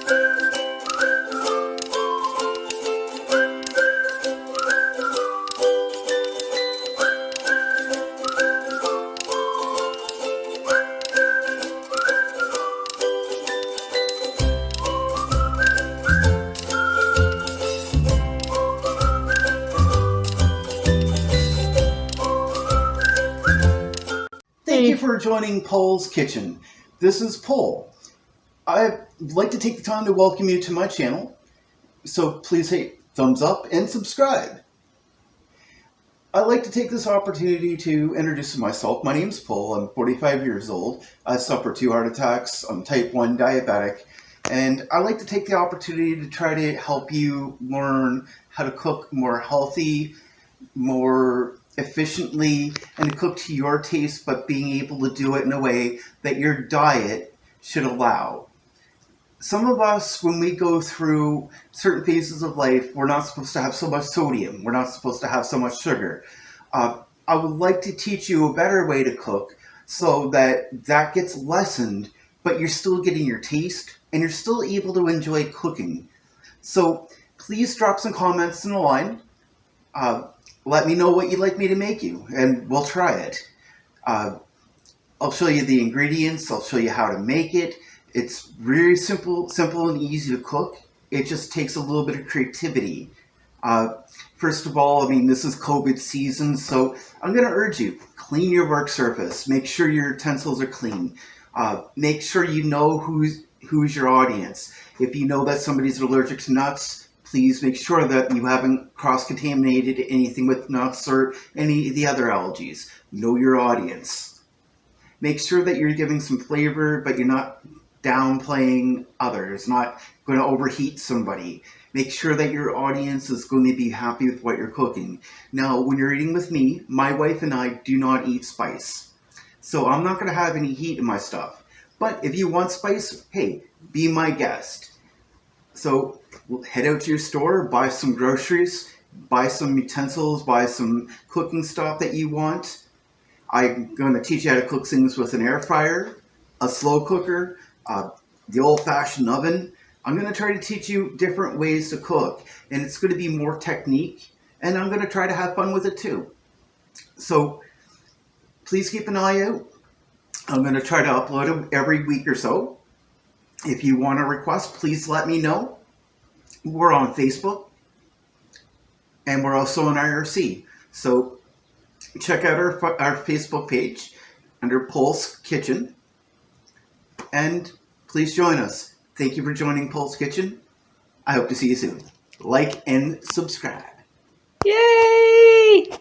Thank you for joining Pouls Kitchen. This is Poul. I'd like to take the time to welcome you to my channel, so please hit thumbs up and subscribe. I'd like to take this opportunity to introduce myself. My name's Poul. I'm 45 years old. I suffer 2 heart attacks. I'm type 1 diabetic. And I like to take the opportunity to try to help you learn how to cook more healthy, more efficiently, and to cook to your taste, but being able to do it in a way that your diet should allow. Some of us, when we go through certain phases of life, we're not supposed to have so much sodium. We're not supposed to have so much sugar. I would like to teach you a better way to cook so that that gets lessened, but you're still getting your taste and you're still able to enjoy cooking. So please drop some comments in the line. Let me know what you'd like me to make you, and we'll try it. I'll show you the ingredients. I'll show you how to make it. It's very simple and easy to cook. It just takes a little bit of creativity. First of all, I mean, this is COVID season, so I'm going to urge you, clean your work surface. Make sure your utensils are clean. Make sure you know who's your audience. If you know that somebody's allergic to nuts, please make sure that you haven't cross-contaminated anything with nuts or any of the other allergies. Know your audience. Make sure that you're giving some flavor, but you're not downplaying others, not going to overheat somebody. Make sure that your audience is going to be happy with what you're cooking. Now, when you're eating with me, my wife and I do not eat spice. So I'm not going to have any heat in my stuff. But if you want spice, hey, be my guest. So head out to your store, buy some groceries, buy some utensils, buy some cooking stuff that you want. I'm going to teach you how to cook things with an air fryer, a slow cooker, the old-fashioned oven. I'm going to try to teach you different ways to cook, and it's going to be more technique, and I'm going to try to have fun with it too. So please keep an eye out. I'm going to try to upload them every week or so. If you want a request, please let me know. We're on Facebook, and we're also on IRC. So check out our Facebook page under Pouls Kitchen, and please join us. Thank you for joining Pouls Kitchen. I hope to see you soon. Like and subscribe. Yay!